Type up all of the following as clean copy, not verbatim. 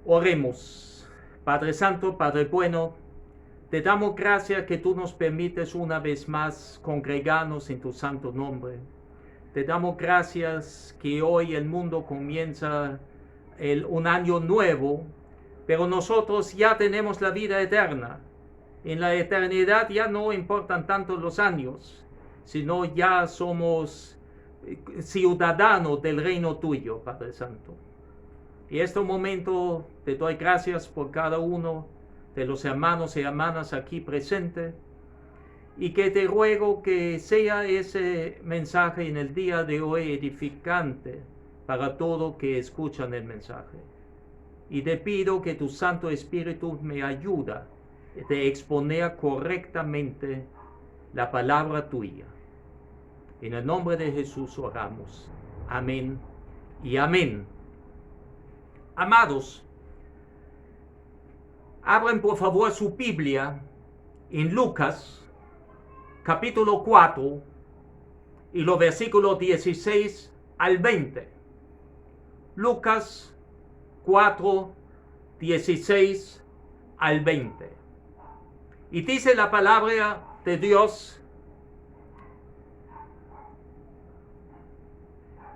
Oremos. Padre Santo, Padre bueno, te damos gracias que tú nos permites una vez más congregarnos en tu santo nombre. Te damos gracias que hoy el mundo comienza un año nuevo, pero nosotros ya tenemos la vida eterna. En la eternidad ya no importan tanto los años, sino ya somos ciudadanos del reino tuyo, Padre Santo. Y en este momento te doy gracias por cada uno de los hermanos y hermanas aquí presentes, y que te ruego que sea ese mensaje en el día de hoy edificante para todos que escuchan el mensaje. Y te pido que tu Santo Espíritu me ayude de exponer correctamente la palabra tuya. En el nombre de Jesús oramos. Amén y amén. Amados, abran por favor su Biblia en Lucas, capítulo 4, y los versículos 16 al 20. Lucas 4, 16 al 20. Y dice la palabra de Dios: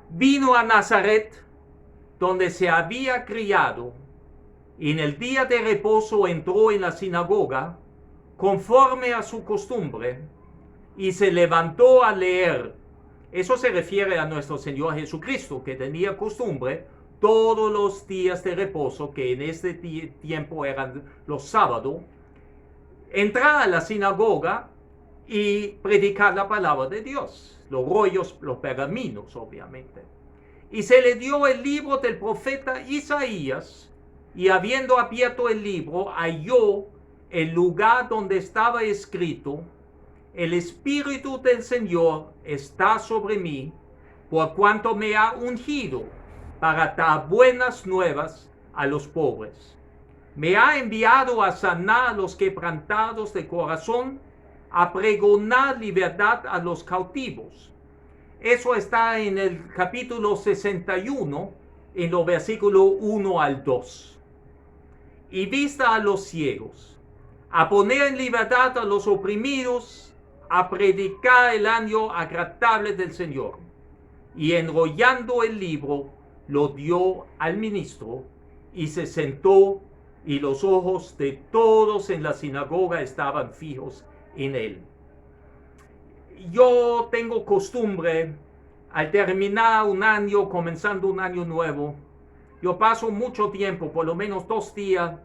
vino a Nazaret, donde se había criado, y en el día de reposo entró en la sinagoga, conforme a su costumbre, y se levantó a leer. Eso se refiere a nuestro Señor Jesucristo, que tenía costumbre todos los días de reposo, que en este tiempo eran los sábados, entrar a la sinagoga y predicar la palabra de Dios, los rollos, los pergaminos, obviamente. Y se le dio el libro del profeta Isaías, y habiendo abierto el libro, halló el lugar donde estaba escrito: el Espíritu del Señor está sobre mí, por cuanto me ha ungido para dar buenas nuevas a los pobres. Me ha enviado a sanar a los quebrantados de corazón, a pregonar libertad a los cautivos. Eso está en el capítulo 61, en los versículos 1 al 2. Y vista a los ciegos, a poner en libertad a los oprimidos, a predicar el año agradable del Señor. Y enrollando el libro, lo dio al ministro, y se sentó, y los ojos de todos en la sinagoga estaban fijos en él. Yo tengo costumbre, al terminar un año, comenzando un año nuevo, yo paso mucho tiempo, por lo menos 2 días,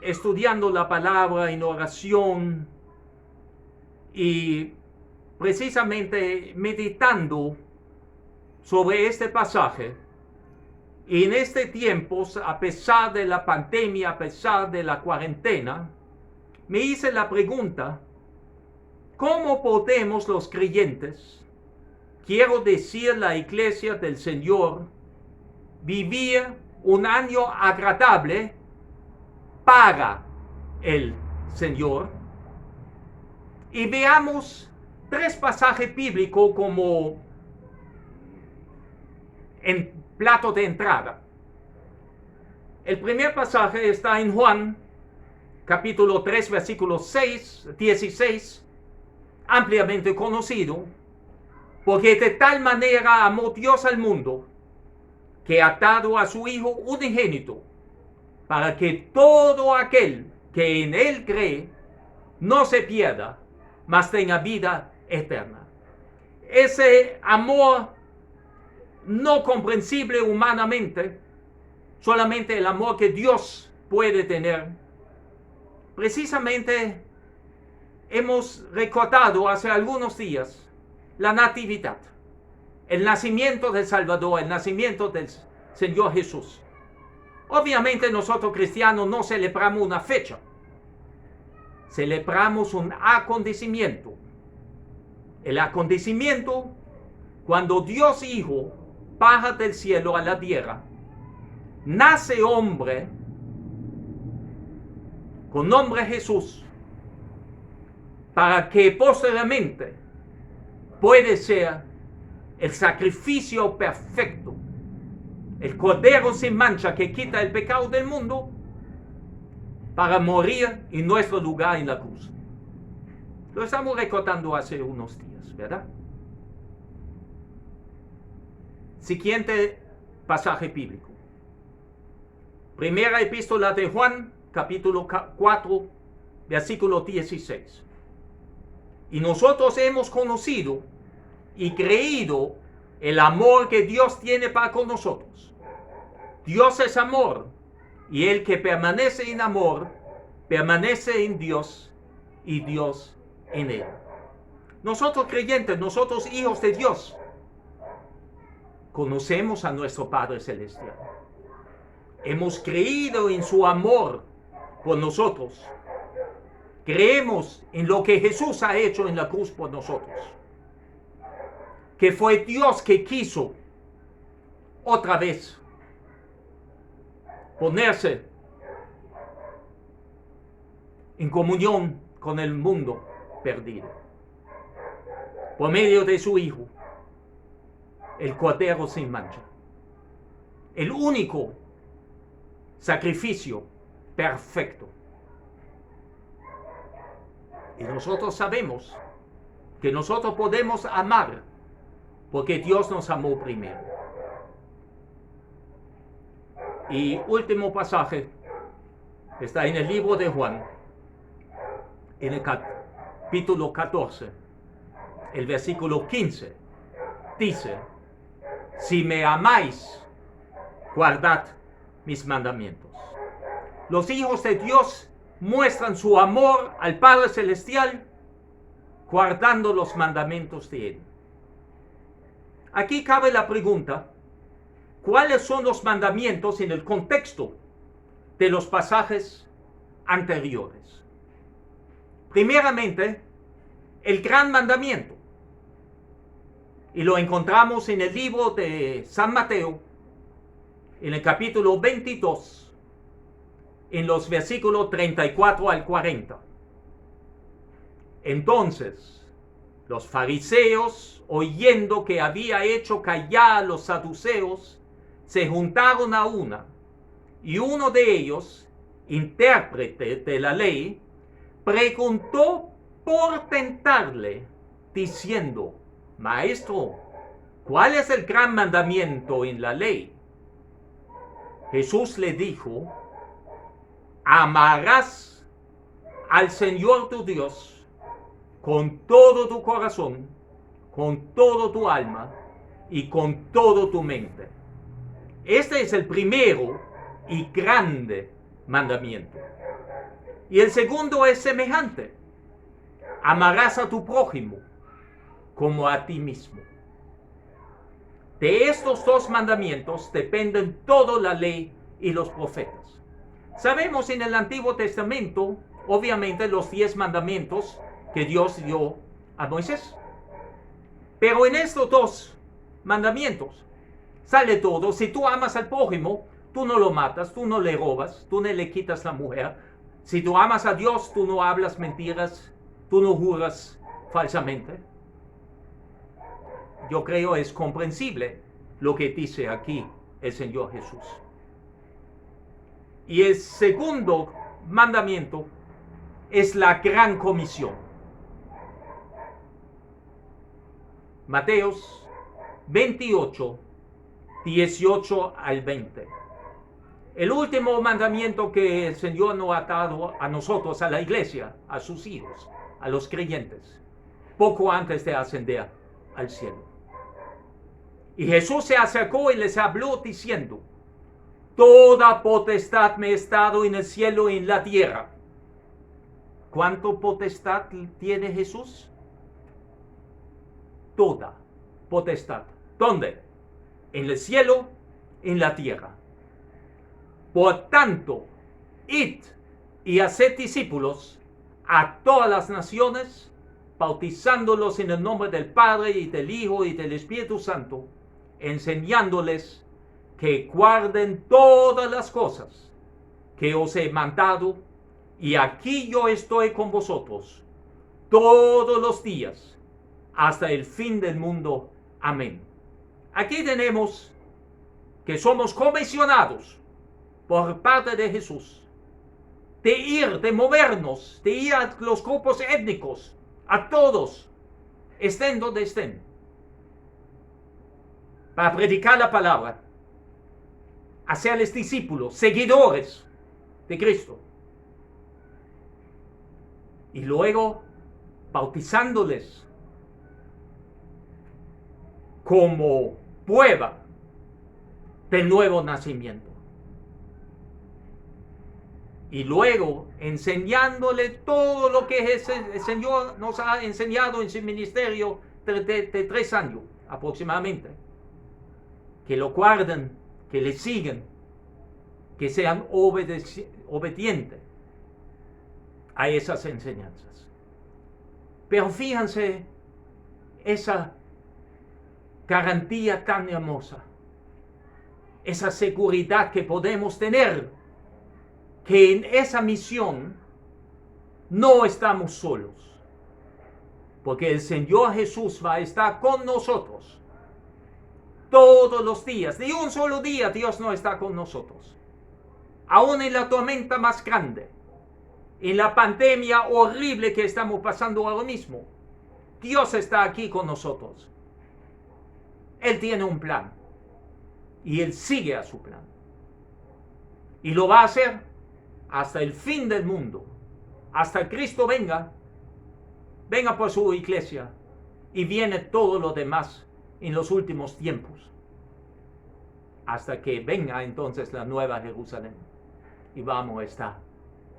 estudiando la palabra en oración y precisamente meditando sobre este pasaje. Y en este tiempo, a pesar de la pandemia, a pesar de la cuarentena, me hice la pregunta: ¿cómo podemos los creyentes, quiero decir la iglesia del Señor, vivir un año agradable para el Señor? Y veamos 3 pasajes bíblicos como en plato de entrada. El primer pasaje está en Juan, capítulo 3, versículo 16, ampliamente conocido, porque de tal manera amó Dios al mundo, que ha dado a su Hijo unigénito, para que todo aquel que en él cree no se pierda, mas tenga vida eterna. Ese amor no comprensible humanamente, solamente el amor que Dios puede tener. Precisamente hemos recordado hace algunos días la natividad, el nacimiento del Salvador, el nacimiento del Señor Jesús. Obviamente nosotros cristianos no celebramos una fecha, celebramos un acontecimiento. El acontecimiento cuando Dios Hijo baja del cielo a la tierra, nace hombre con nombre Jesús, para que posteriormente puede ser el sacrificio perfecto, el cordero sin mancha que quita el pecado del mundo, para morir en nuestro lugar en la cruz. Lo estamos recordando hace unos días, ¿verdad? Siguiente pasaje bíblico. Primera epístola de Juan, capítulo 4, versículo 16. Y nosotros hemos conocido y creído el amor que Dios tiene para con nosotros. Dios es amor, y el que permanece en amor, permanece en Dios, y Dios en él. Nosotros creyentes, nosotros hijos de Dios, conocemos a nuestro Padre Celestial. Hemos creído en su amor por nosotros. Creemos en lo que Jesús ha hecho en la cruz por nosotros. Que fue Dios que quiso otra vez ponerse en comunión con el mundo perdido. Por medio de su Hijo, el Cordero sin mancha. El único sacrificio perfecto. Y nosotros sabemos que nosotros podemos amar porque Dios nos amó primero. Y último pasaje está en el libro de Juan, en el capítulo 14, el versículo 15. Dice: si me amáis, guardad mis mandamientos. Los hijos de Dios muestran su amor al Padre Celestial guardando los mandamientos de Él. Aquí cabe la pregunta: ¿cuáles son los mandamientos en el contexto de los pasajes anteriores? Primeramente, el gran mandamiento. Y lo encontramos en el libro de San Mateo, en el capítulo 22, en los versículos 34 al 40. Entonces, los fariseos, oyendo que había hecho callar a los saduceos, se juntaron a una, y uno de ellos, intérprete de la ley, preguntó por tentarle, diciendo: Maestro, ¿cuál es el gran mandamiento en la ley? Jesús le dijo: amarás al Señor tu Dios con todo tu corazón, con todo tu alma y con todo tu mente. Este es el primero y grande mandamiento. Y el segundo es semejante: amarás a tu prójimo como a ti mismo. De estos dos mandamientos dependen toda la ley y los profetas. Sabemos en el Antiguo Testamento, obviamente, los 10 mandamientos que Dios dio a Moisés. Pero en estos dos mandamientos sale todo. Si tú amas al prójimo, tú no lo matas, tú no le robas, tú no le quitas la mujer. Si tú amas a Dios, tú no hablas mentiras, tú no juras falsamente. Yo creo es comprensible lo que dice aquí el Señor Jesús. Y el segundo mandamiento es la gran comisión. Mateos 28, 18 al 20. El último mandamiento que el Señor nos ha dado a nosotros, a la iglesia, a sus hijos, a los creyentes, poco antes de ascender al cielo. Y Jesús se acercó y les habló diciendo: toda potestad me es dado en el cielo y en la tierra. ¿Cuánto potestad tiene Jesús? Toda potestad. ¿Dónde? En el cielo, en la tierra. Por tanto, id y haced discípulos a todas las naciones, bautizándolos en el nombre del Padre y del Hijo y del Espíritu Santo, enseñándoles que guarden todas las cosas que os he mandado, y aquí yo estoy con vosotros todos los días hasta el fin del mundo. Amén. Aquí tenemos que somos comisionados por parte de Jesús de ir, de movernos, de ir a los grupos étnicos, a todos, estén donde estén, para predicar la palabra, hacerles discípulos, seguidores de Cristo. Y luego bautizándoles como prueba del nuevo nacimiento. Y luego enseñándole todo lo que el Señor nos ha enseñado en su ministerio de 3 años aproximadamente. Que lo guarden, que le sigan, que sean obedientes, a esas enseñanzas. Pero fíjense esa garantía tan hermosa, esa seguridad que podemos tener, que en esa misión no estamos solos, porque el Señor Jesús va a estar con nosotros todos los días. Ni un solo día Dios no está con nosotros. Aún en la tormenta más grande, en la pandemia horrible que estamos pasando ahora mismo, Dios está aquí con nosotros. Él tiene un plan y Él sigue a su plan. Y lo va a hacer hasta el fin del mundo, hasta Cristo venga por su iglesia y viene todo lo demás en los últimos tiempos, hasta que venga entonces la nueva Jerusalén y vamos a estar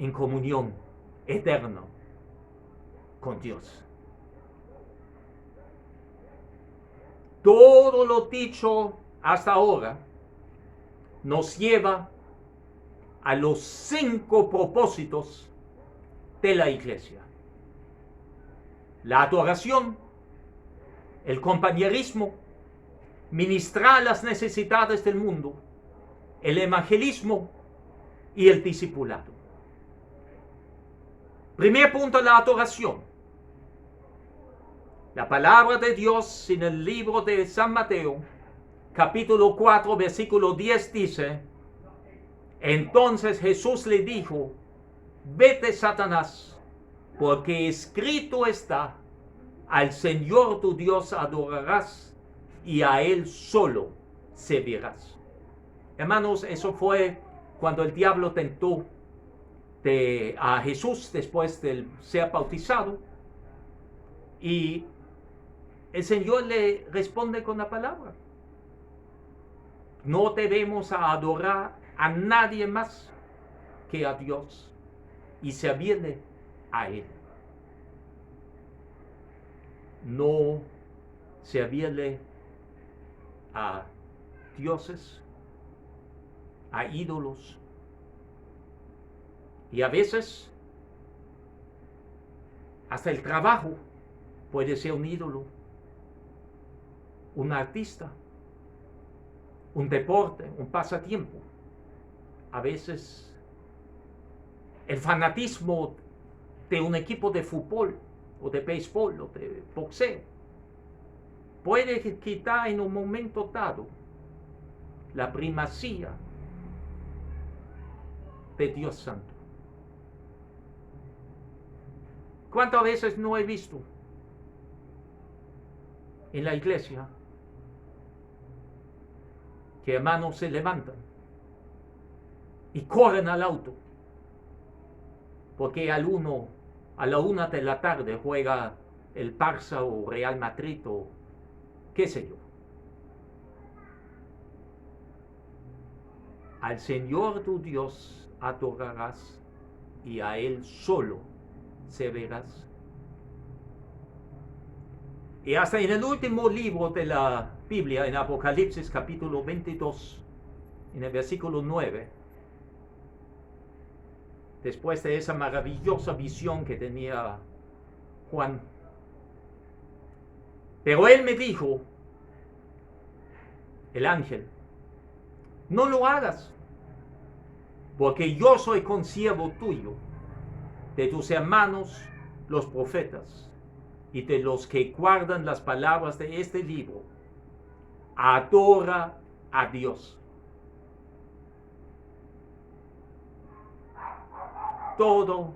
en comunión eterna con Dios. Todo lo dicho hasta ahora nos lleva a los 5 propósitos de la iglesia: la adoración, el compañerismo, ministrar las necesidades del mundo, el evangelismo y el discipulado. Primer punto, la adoración. La palabra de Dios en el libro de San Mateo, capítulo 4, versículo 10 dice: entonces Jesús le dijo, vete, Satanás, porque escrito está, al Señor tu Dios adorarás y a Él solo servirás. Hermanos, eso fue cuando el diablo tentó a Jesús después de ser bautizado, y el Señor le responde con la palabra: no debemos adorar a nadie más que a Dios y servirle a Él. No servirle a dioses, a ídolos. Y a veces hasta el trabajo puede ser un ídolo, un artista, un deporte, un pasatiempo. A veces el fanatismo de un equipo de fútbol o de béisbol o de boxeo puede quitar en un momento dado la primacía de Dios Santo. ¿Cuántas veces no he visto en la iglesia que hermanos se levantan y corren al auto porque a la 1 de la tarde juega el Barça o Real Madrid o qué sé yo? Al Señor tu Dios adorarás y a Él solo servirás. Y hasta en el último libro de la Biblia, en Apocalipsis capítulo 22, en el versículo 9, después de esa maravillosa visión que tenía Juan, pero él me dijo, el ángel, no lo hagas, porque yo soy consiervo tuyo, de tus hermanos los profetas, y de los que guardan las palabras de este libro. Adora a Dios. Todo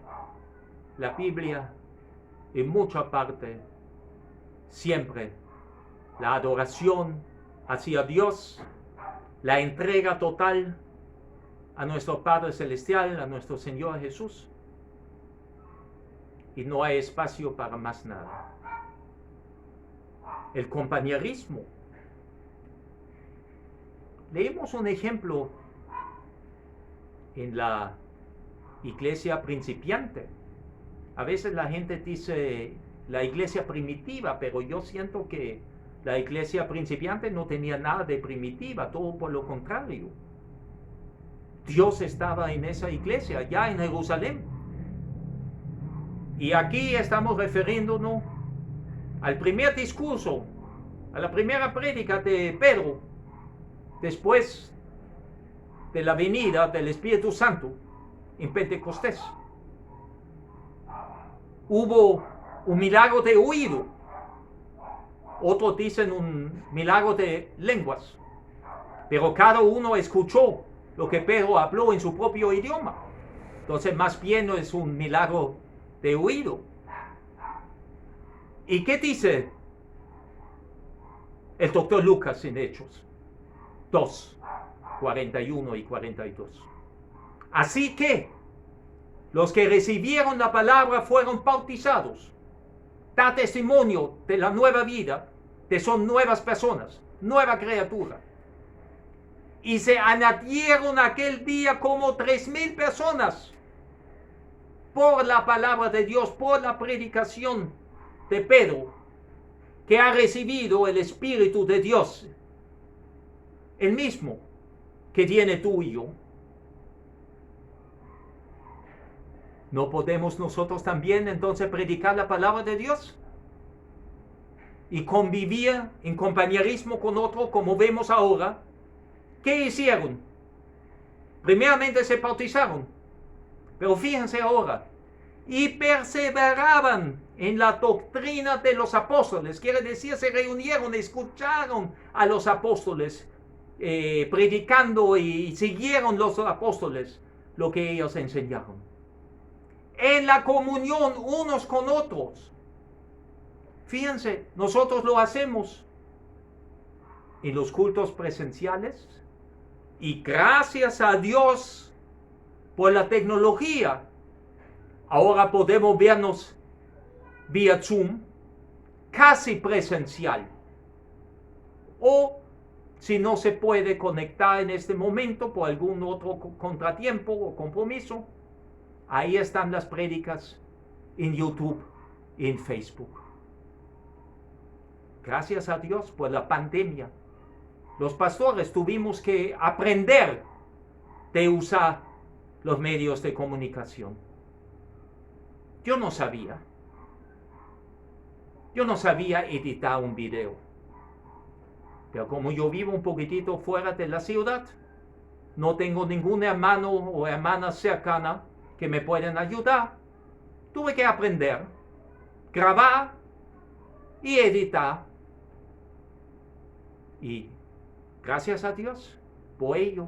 la Biblia, en mucha parte, siempre la adoración hacia Dios, la entrega total a nuestro Padre Celestial, a nuestro Señor Jesús, y no hay espacio para más nada. El compañerismo. Leemos un ejemplo en la iglesia principiante. A veces la gente dice la iglesia primitiva, pero yo siento que la iglesia principiante no tenía nada de primitiva, todo por lo contrario. Dios estaba en esa iglesia, ya en Jerusalén. Y aquí estamos refiriéndonos al primer discurso, a la primera prédica de Pedro, después de la venida del Espíritu Santo en Pentecostés. Hubo un milagro de oído, otros dicen un milagro de lenguas, pero cada uno escuchó lo que Pedro habló en su propio idioma. Entonces más bien no es un milagro de oído. ¿Y qué dice el doctor Lucas en Hechos 2, 41 y 42? Así que los que recibieron la palabra fueron bautizados. Da testimonio de la nueva vida, que son nuevas personas, nueva criatura. Y se añadieron aquel día como 3,000 personas por la palabra de Dios, por la predicación de Pedro, que ha recibido el Espíritu de Dios, el mismo que tiene tú y yo. ¿No podemos nosotros también entonces predicar la palabra de Dios? Y convivir en compañerismo con otro como vemos ahora. ¿Qué hicieron? Primeramente se bautizaron, pero fíjense ahora, y perseveraban en la doctrina de los apóstoles. Quiere decir, se reunieron, escucharon a los apóstoles predicando y siguieron los apóstoles lo que ellos enseñaron. En la comunión unos con otros. Fíjense, nosotros lo hacemos en los cultos presenciales y gracias a Dios por la tecnología, ahora podemos vernos vía Zoom, casi presencial. O si no se puede conectar en este momento por algún otro contratiempo o compromiso, ahí están las prédicas en YouTube y en Facebook. Gracias a Dios por la pandemia. Los pastores tuvimos que aprender de usar los medios de comunicación. Yo no sabía editar un video. Pero como yo vivo un poquitito fuera de la ciudad, no tengo ningún hermano o hermana cercana que me puedan ayudar. Tuve que aprender, grabar y editar. Y gracias a Dios por ello.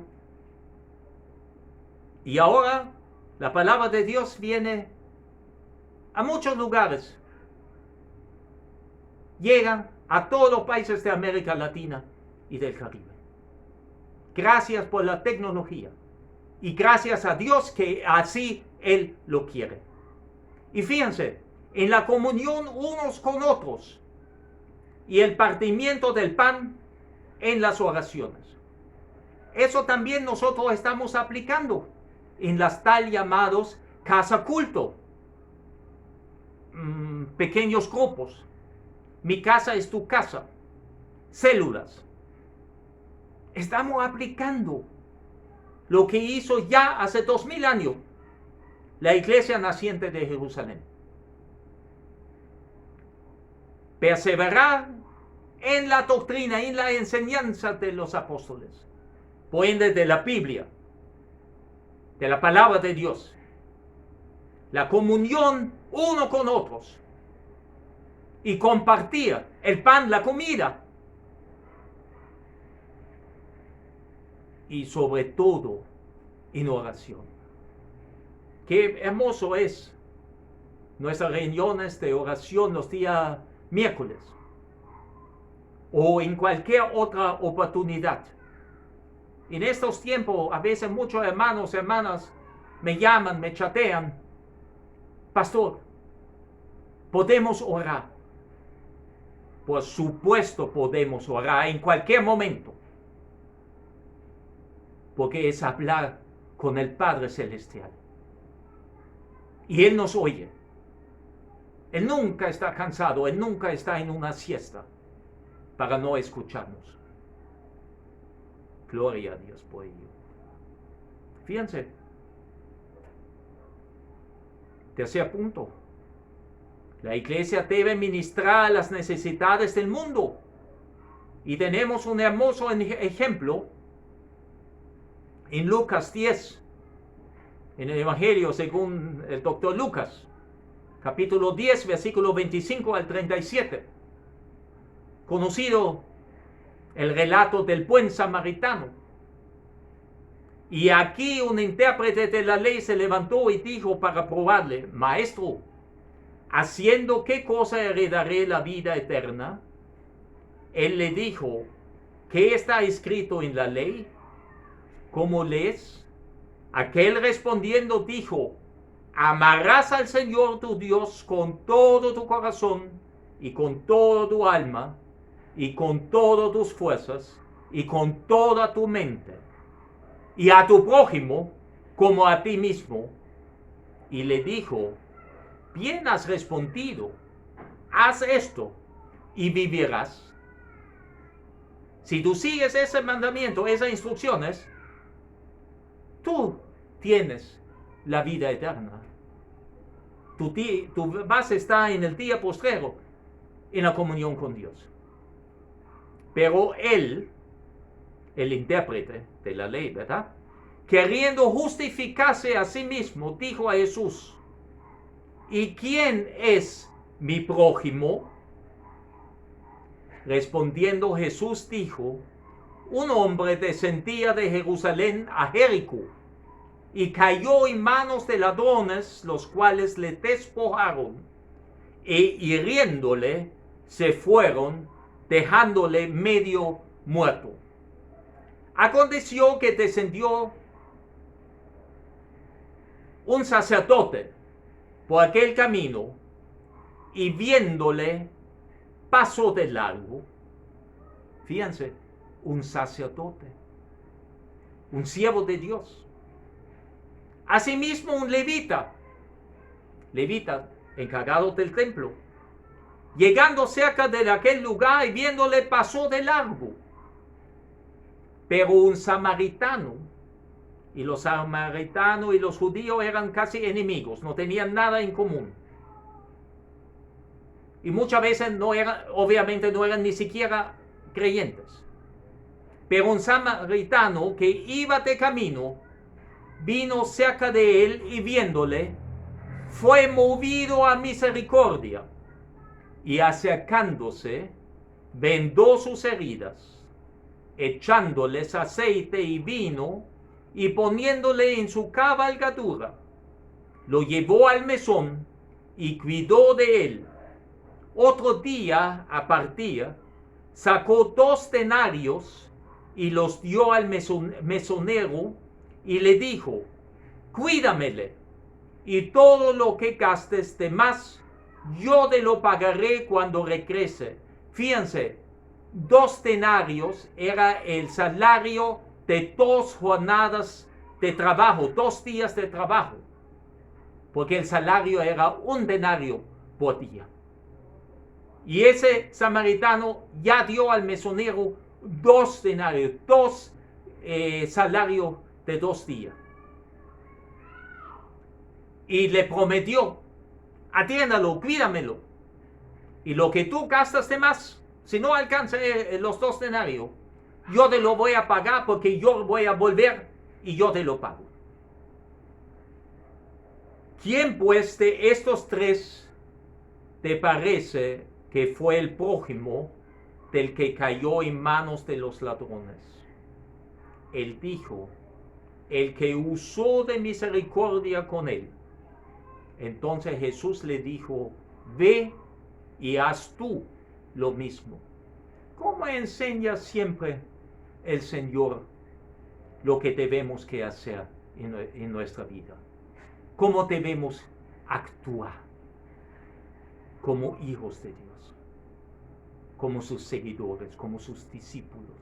Y ahora la palabra de Dios viene a muchos lugares. Llegan a todos los países de América Latina y del Caribe. Gracias por la tecnología. Y gracias a Dios que así Él lo quiere. Y fíjense, en la comunión unos con otros y el partimiento del pan en las oraciones. Eso también nosotros estamos aplicando en las tal llamados casa culto. Pequeños grupos. Mi casa es tu casa. Células. Estamos aplicando lo que hizo ya hace 2000 años la iglesia naciente de Jerusalén. Perseverar en la doctrina, en la enseñanza de los apóstoles, por ende de la Biblia, de la palabra de Dios, la comunión uno con otros y compartir el pan, la comida, y sobre todo en oración. Qué hermoso es nuestras reuniones de oración los días miércoles o en cualquier otra oportunidad. En estos tiempos, a veces muchos hermanos y hermanas me llaman, me chatean. Pastor, ¿podemos orar? Por supuesto podemos orar en cualquier momento. Porque es hablar con el Padre Celestial. Y Él nos oye. Él nunca está cansado, Él nunca está en una siesta para no escucharnos. Gloria a Dios por ello. Fíjense. Tercer punto. La iglesia debe ministrar las necesidades del mundo. Y tenemos un hermoso ejemplo en Lucas 10, en el Evangelio según el doctor Lucas, capítulo 10, versículo 25 al 37. Conocido el relato del buen samaritano. Y aquí un intérprete de la ley se levantó y dijo para probarle: Maestro, ¿haciendo qué cosa heredaré la vida eterna? Él le dijo: ¿qué está escrito en la ley? ¿Cómo lees? Aquel respondiendo dijo: amarás al Señor tu Dios con todo tu corazón y con toda tu alma y con todas tus fuerzas y con toda tu mente, y a tu prójimo como a ti mismo. Y le dijo: bien has respondido, haz esto y vivirás. Si tú sigues ese mandamiento, esas instrucciones, tú tienes la vida eterna. Tu vas a estar en el día postrero en la comunión con Dios. Pero él, el intérprete de la ley, ¿verdad?, queriendo justificarse a sí mismo, dijo a Jesús: ¿y quién es mi prójimo? Respondiendo Jesús dijo: un hombre descendía de Jerusalén a Jericó y cayó en manos de ladrones, los cuales le despojaron e hiriéndole se fueron, dejándole medio muerto. Aconteció que descendió un sacerdote por aquel camino y viéndole pasó de largo. Fíjense, un sacerdote, un siervo de Dios. Asimismo un levita encargado del templo, llegando cerca de aquel lugar y viéndole pasó de largo. Pero un samaritano, y los samaritanos y los judíos eran casi enemigos, no tenían nada en común. Y muchas veces obviamente no eran ni siquiera creyentes. Pero un samaritano que iba de camino, vino cerca de él y viéndole, fue movido a misericordia y acercándose, vendó sus heridas, echándoles aceite y vino y poniéndole en su cabalgadura, lo llevó al mesón y cuidó de él. Otro día a partir, sacó 2 denarios y los dio al mesonero y le dijo: cuídamele, y todo lo que gastes de más, yo te lo pagaré cuando regrese. Fíjense, 2 denarios era el salario de 2 jornadas de trabajo, 2 días de trabajo, porque el salario era 1 denario por día. Y ese samaritano ya dio al mesonero 2 denarios, 2 salarios de 2 días. Y le prometió: atiéndalo, cuídamelo. Y lo que tú gastas de más, si no alcanza los 2 denarios, yo te lo voy a pagar, porque yo voy a volver y yo te lo pago. ¿Quién pues de estos 3 te parece que fue el prójimo del que cayó en manos de los ladrones? Él dijo: el que usó de misericordia con él. Entonces Jesús le dijo: ve y haz tú lo mismo. ¿Cómo enseña siempre el Señor lo que debemos que hacer en nuestra vida? ¿Cómo debemos actuar como hijos de Dios, como sus seguidores, como sus discípulos?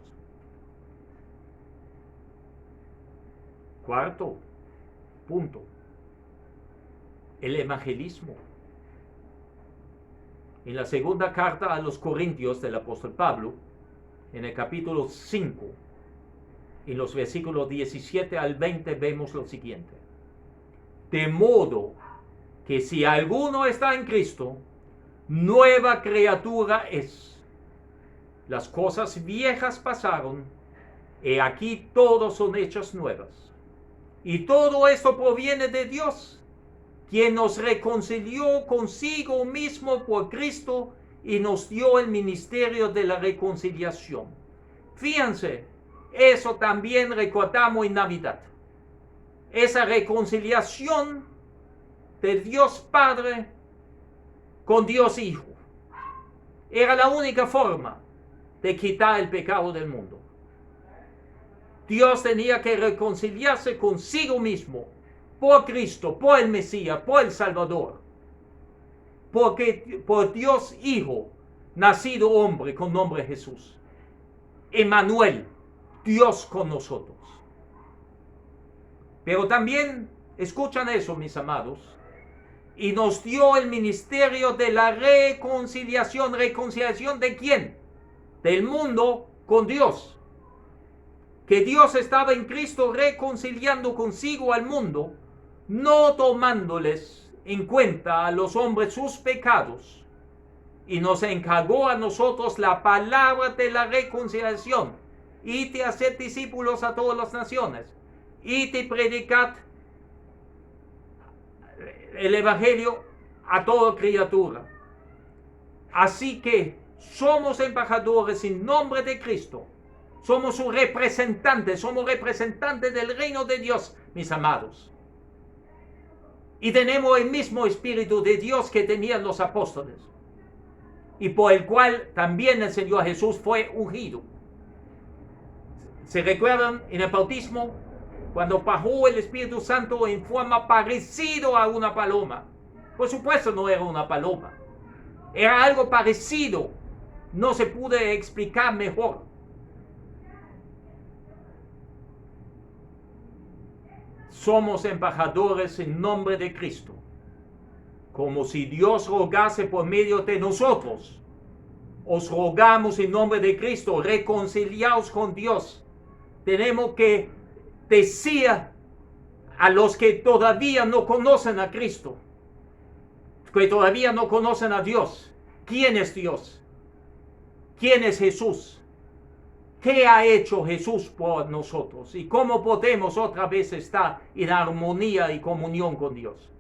Cuarto punto: el evangelismo. En la segunda carta a los Corintios del apóstol Pablo, en el capítulo 5, en los versículos 17 al 20, vemos lo siguiente: de modo que si alguno está en Cristo, nueva criatura es. Las cosas viejas pasaron, y aquí todos son hechas nuevas. Y todo esto proviene de Dios, quien nos reconcilió consigo mismo por Cristo y nos dio el ministerio de la reconciliación. Fíjense, eso también recordamos en Navidad. Esa reconciliación de Dios Padre con Dios Hijo era la única forma de quitar el pecado del mundo. Dios tenía que reconciliarse consigo mismo por Cristo, por el Mesías, por el Salvador. Porque por Dios Hijo, nacido hombre con nombre Jesús. Emmanuel, Dios con nosotros. Pero también, escuchan eso, mis amados, y nos dio el ministerio de la reconciliación. ¿Reconciliación de quién? Del mundo con Dios. Que Dios estaba en Cristo reconciliando consigo al mundo, no tomándoles en cuenta a los hombres sus pecados, y nos encargó a nosotros la palabra de la reconciliación. Id a hacer discípulos a todas las naciones, id y predicad el evangelio a toda criatura. Así que somos embajadores en nombre de Cristo. Somos sus representantes, somos representantes del reino de Dios, mis amados. Y tenemos el mismo Espíritu de Dios que tenían los apóstoles, y por el cual también el Señor Jesús fue ungido. ¿Se recuerdan en el bautismo? Cuando bajó el Espíritu Santo en forma parecida a una paloma. Por supuesto no era una paloma. Era algo parecido. No se puede explicar mejor. Somos embajadores en nombre de Cristo. Como si Dios rogase por medio de nosotros. Os rogamos en nombre de Cristo, reconciliaos con Dios. Tenemos que decir a los que todavía no conocen a Cristo, que todavía no conocen a Dios, ¿quién es Dios? ¿Quién es Jesús? ¿Qué ha hecho Jesús por nosotros? ¿Y cómo podemos otra vez estar en armonía y comunión con Dios?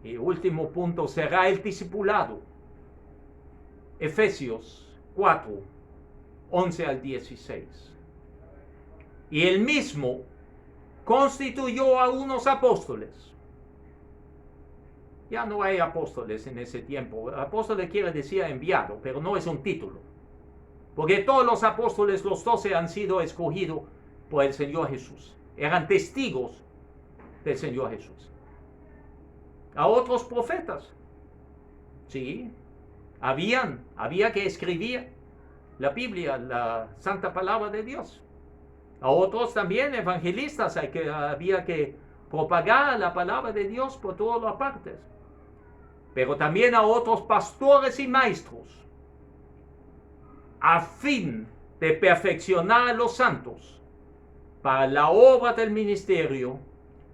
Y último punto será el discipulado. Efesios 4, 11 al 16. Y él mismo constituyó a unos apóstoles. Ya no hay apóstoles en ese tiempo. Apóstol quiere decir enviado, pero no es un título. Porque todos los apóstoles, los 12, han sido escogidos por el Señor Jesús. Eran testigos del Señor Jesús. A otros profetas. Sí, había que escribir la Biblia, la santa palabra de Dios. A otros también evangelistas, había que propagar la palabra de Dios por todas las partes. Pero también a otros pastores y maestros, a fin de perfeccionar a los santos para la obra del ministerio,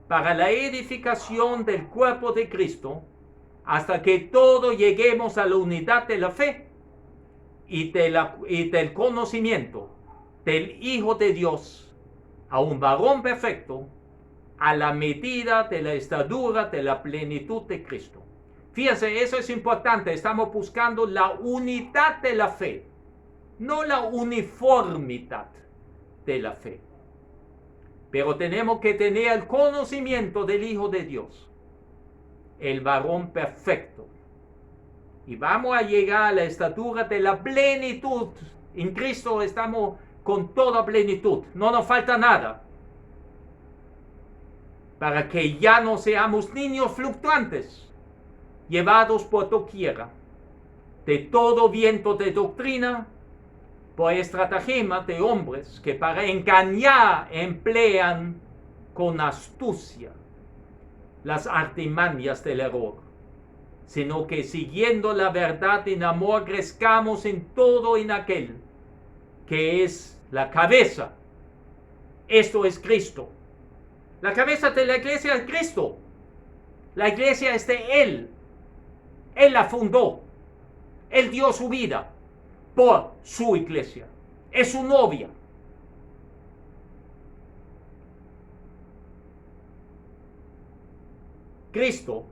para la edificación del cuerpo de Cristo, hasta que todos lleguemos a la unidad de la fe y del conocimiento del Hijo de Dios, a un varón perfecto, a la medida de la estatura de la plenitud de Cristo. Fíjense, eso es importante. Estamos buscando la unidad de la fe, no la uniformidad de la fe. Pero tenemos que tener el conocimiento del Hijo de Dios, el varón perfecto. Y vamos a llegar a la estatura de la plenitud. En Cristo estamos con toda plenitud. No nos falta nada. Para que ya no seamos niños fluctuantes, llevados por doquiera, de todo viento de doctrina, por estratagema de hombres que para engañar emplean con astucia las artimañas del error, sino que siguiendo la verdad en amor crezcamos en todo en aquel que es la cabeza. Esto es Cristo, La cabeza de la iglesia es Cristo. La iglesia es de Él. Él la fundó. Él dio su vida por su iglesia. Es su novia. Cristo,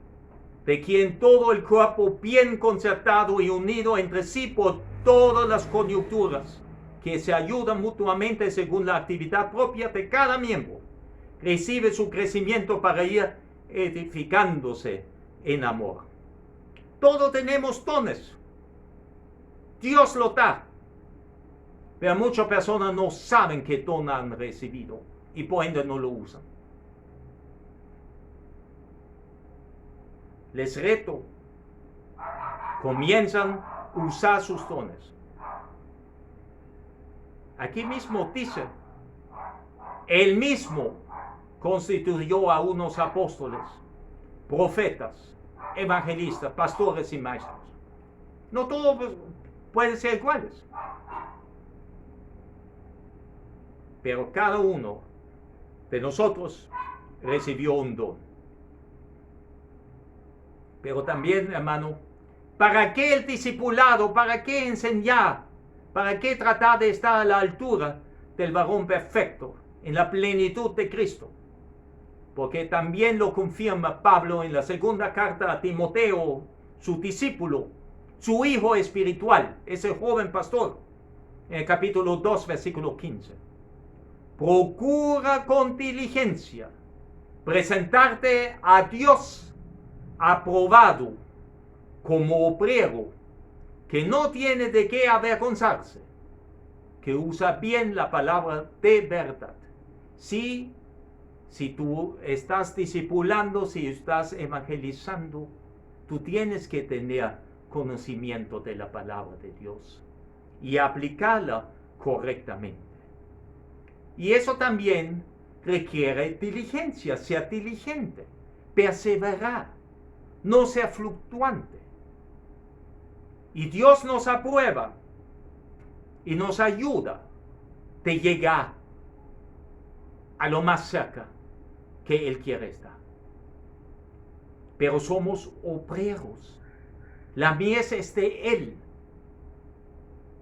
de quien todo el cuerpo bien concertado y unido entre sí por todas las coyunturas, que se ayudan mutuamente según la actividad propia de cada miembro, recibe su crecimiento para ir edificándose en amor. Todos tenemos dones. Dios lo da. Pero muchas personas no saben qué don han recibido y por ende no lo usan. Les reto, comienzan a usar sus dones. Aquí mismo dice, Él mismo constituyó a unos apóstoles, profetas, evangelistas, pastores y maestros. No todos pueden ser iguales. Pero cada uno de nosotros recibió un don. Pero también, hermano, ¿para qué el discipulado? ¿Para qué enseñar? ¿Para qué tratar de estar a la altura del varón perfecto, en la plenitud de Cristo? Porque también lo confirma Pablo en la segunda carta a Timoteo, su discípulo, su hijo espiritual, ese joven pastor, en el capítulo 2, versículo 15. Procura con diligencia presentarte a Dios aprobado como obrero que no tiene de qué avergonzarse, que usa bien la palabra de verdad. Si tú estás discipulando, si estás evangelizando, tú tienes que tener conocimiento de la palabra de Dios y aplicarla correctamente. Y eso también requiere diligencia, sea diligente, perseverar. No sea fluctuante. Y Dios nos aprueba y nos ayuda de llegar a lo más cerca que Él quiere estar. Pero somos obreros. La mies es de Él.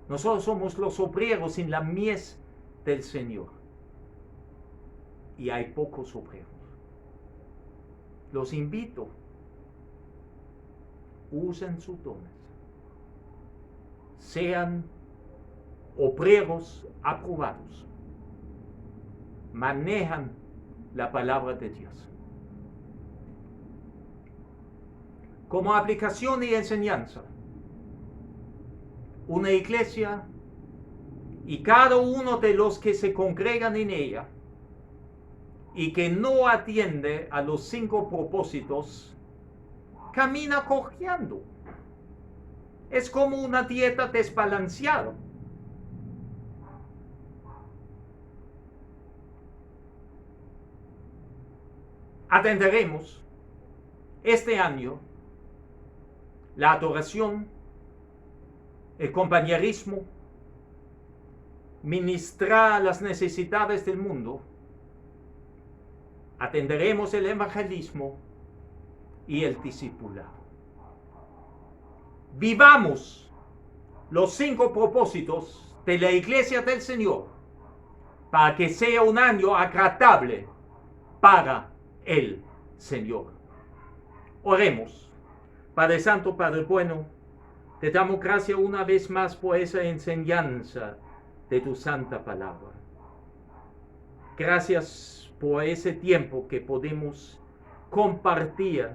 Nosotros somos los obreros en la mies del Señor. Y hay pocos obreros. Los invito. Usen sus dones. Sean obreros aprobados. Manejan la palabra de Dios. Como aplicación y enseñanza, una iglesia y cada uno de los que se congregan en ella y que no atiende a los 5 propósitos, camina cojeando. Es como una dieta desbalanceada. Atenderemos este año la adoración, el compañerismo, ministrar las necesidades del mundo. Atenderemos el evangelismo y el discipulado. Vivamos los 5 propósitos de la iglesia del Señor para que sea un año agradable para el Señor. Oremos. Padre Santo, Padre Bueno, te damos gracias una vez más por esa enseñanza de tu santa palabra. Gracias por ese tiempo que podemos compartir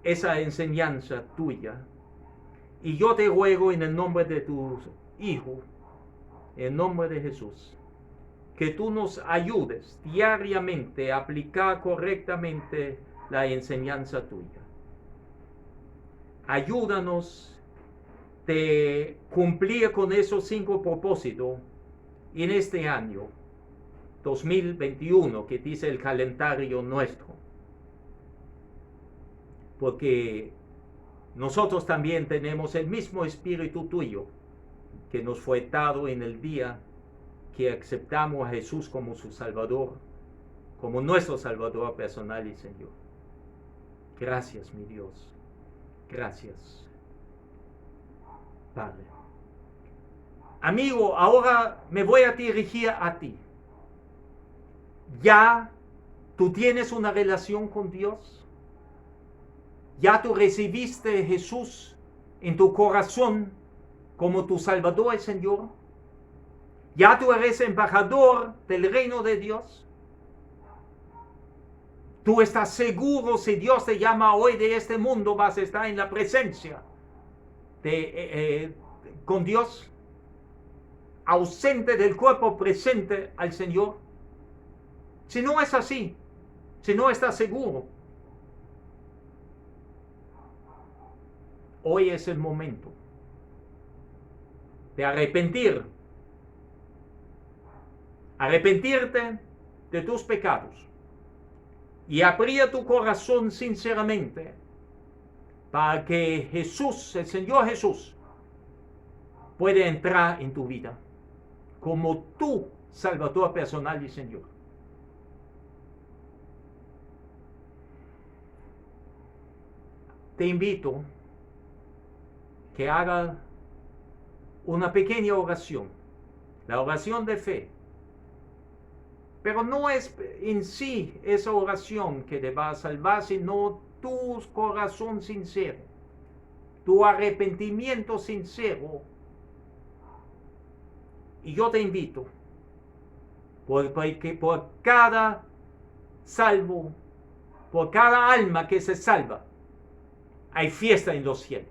esa enseñanza tuya. Y yo te ruego en el nombre de tu Hijo, en el nombre de Jesús, que tú nos ayudes diariamente a aplicar correctamente la enseñanza tuya. Ayúdanos de cumplir con esos 5 propósitos en este año 2021 que dice el calendario nuestro. Porque nosotros también tenemos el mismo espíritu tuyo que nos fue dado en el día que aceptamos a Jesús como su Salvador, como nuestro Salvador personal y Señor. Gracias, mi Dios. Gracias, Padre. Amigo, ahora me voy a dirigir a ti. ¿Ya tú tienes una relación con Dios? ¿Ya tú recibiste a Jesús en tu corazón como tu Salvador y Señor? ¿Ya tú eres embajador del reino de Dios? ¿Tú estás seguro si Dios te llama hoy de este mundo vas a estar en la presencia con Dios? Ausente del cuerpo, presente al Señor. Si no es así, si no estás seguro, hoy es el momento de arrepentirte de tus pecados y abrir tu corazón sinceramente para que Jesús, el Señor Jesús, pueda entrar en tu vida como tu Salvador personal y Señor. Te invito que haga una pequeña oración, la oración de fe. Pero no es en sí esa oración que te va a salvar, sino tu corazón sincero, tu arrepentimiento sincero. Y yo te invito, porque por cada salvo, por cada alma que se salva, hay fiesta en los cielos.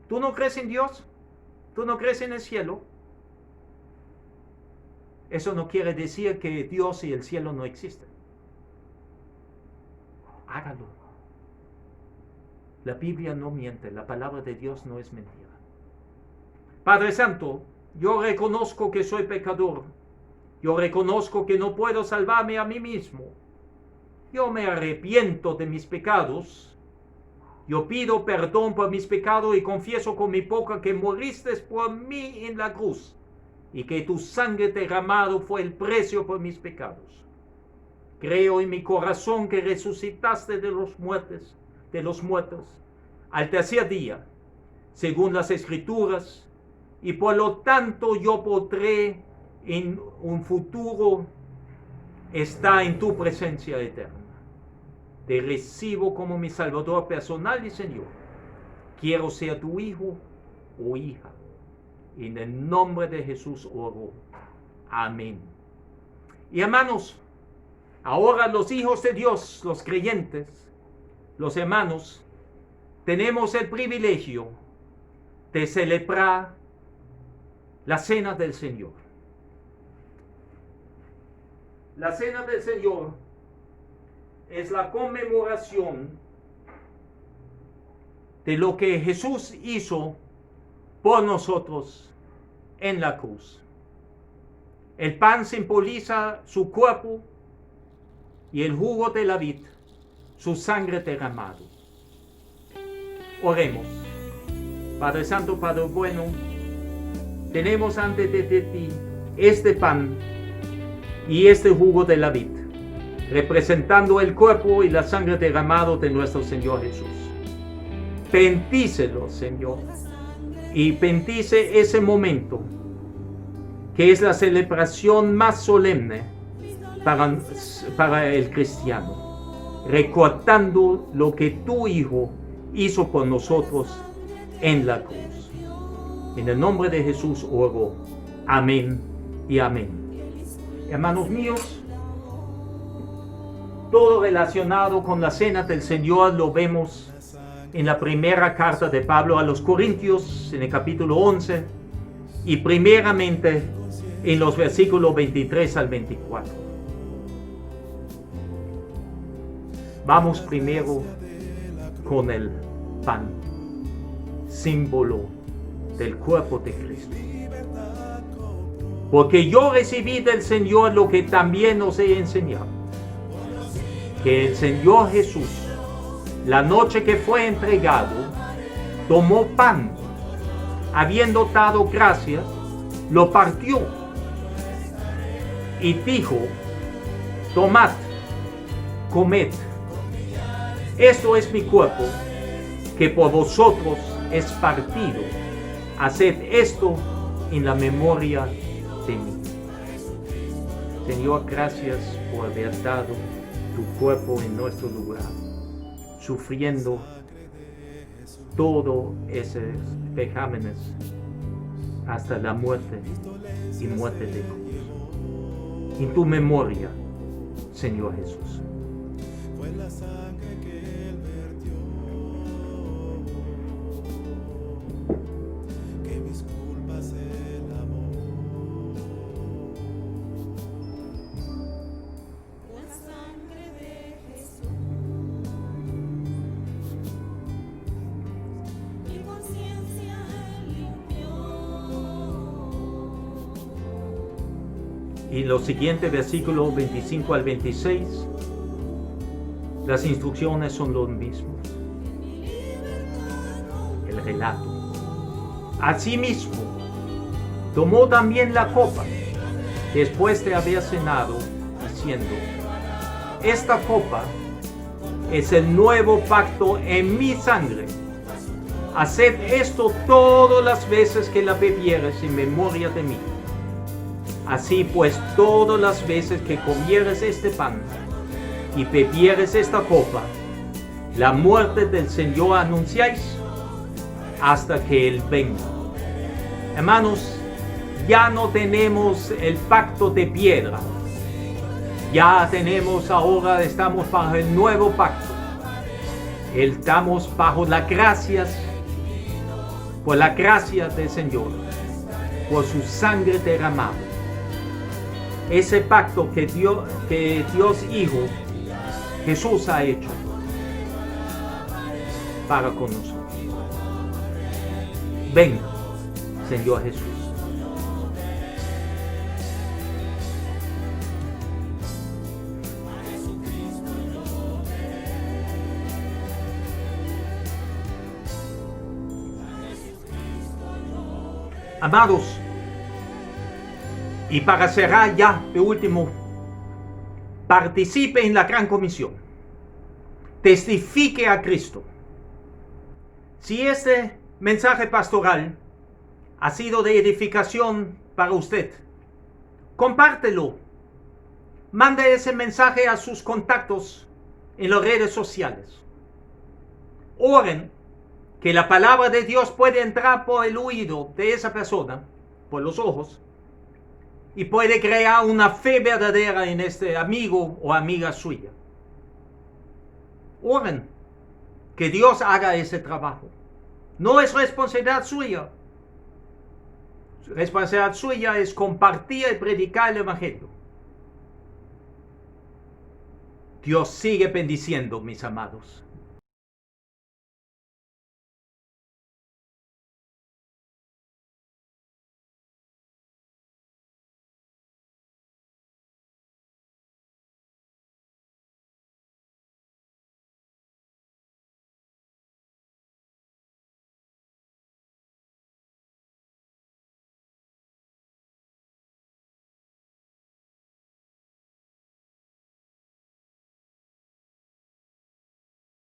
¿Tú no crees en Dios? ¿Tú no crees en el cielo? Eso no quiere decir que Dios y el cielo no existen. Hágalo. La Biblia no miente, la palabra de Dios no es mentira. Padre Santo, yo reconozco que soy pecador. Yo reconozco que no puedo salvarme a mí mismo. Yo me arrepiento de mis pecados. Yo pido perdón por mis pecados y confieso con mi boca que moriste por mí en la cruz y que tu sangre derramado fue el precio por mis pecados. Creo en mi corazón que resucitaste de los muertos al tercer día, según las Escrituras, y por lo tanto yo podré en un futuro estar en tu presencia eterna. Te recibo como mi Salvador personal y Señor. Quiero ser tu hijo o hija. En el nombre de Jesús oro. Amén. Y hermanos, ahora los hijos de Dios, los creyentes, los hermanos, tenemos el privilegio de celebrar la cena del Señor. La cena del Señor es la conmemoración de lo que Jesús hizo por nosotros en la cruz. El pan simboliza su cuerpo y el jugo de la vid, su sangre derramado. Oremos. Padre Santo, Padre bueno, tenemos ante de ti este pan y este jugo de la vid, representando el cuerpo y la sangre derramado de nuestro Señor Jesús. Bendícelo, Señor, y bendice ese momento, que es la celebración más solemne para el cristiano, recordando lo que tu Hijo hizo por nosotros en la cruz. En el nombre de Jesús oro. Amén y amén. Hermanos míos, todo relacionado con la cena del Señor lo vemos en la primera carta de Pablo a los Corintios, en el capítulo 11, y primeramente en los versículos 23 al 24. Vamos primero con el pan, símbolo del cuerpo de Cristo. Porque yo recibí del Señor lo que también os he enseñado, que el Señor Jesús, la noche que fue entregado, tomó pan, habiendo dado gracias, lo partió y dijo: tomad, comed. Esto es mi cuerpo, que por vosotros es partido. Haced esto en la memoria de mí. Señor, gracias por haber dado tu cuerpo en nuestro lugar, sufriendo todos esos vejámenes hasta la muerte y muerte de cruz. En tu memoria, Señor Jesús. Fue la sangre que él vertió, que mis culpas él lavó. La sangre de Jesús, mi conciencia limpió. Y los siguientes versículos 25 al 26, las instrucciones son los mismos. El relato. Asimismo, tomó también la copa, después de haber cenado, diciendo: esta copa es el nuevo pacto en mi sangre. Haced esto todas las veces que la bebieres en memoria de mí. Así pues, todas las veces que comieres este pan y bebieres esta copa, la muerte del Señor anunciáis hasta que Él venga. Hermanos, ya no tenemos el pacto de piedra. Ya tenemos ahora, estamos bajo el nuevo pacto. Estamos bajo las gracias, por la gracia del Señor, por su sangre derramada. Ese pacto que Dios Hijo, Jesús ha hecho para con nosotros. Ven, Señor Jesús. Amados, y para cerrar ya de último, participe en la gran comisión. Testifique a Cristo. Si este mensaje pastoral ha sido de edificación para usted, compártelo. Mande ese mensaje a sus contactos en las redes sociales. Oren que la palabra de Dios puede entrar por el oído de esa persona, por los ojos, y puede crear una fe verdadera en este amigo o amiga suya. Oren que Dios haga ese trabajo. No es responsabilidad suya. Responsabilidad suya es compartir y predicar el evangelio. Dios sigue bendiciendo, mis amados.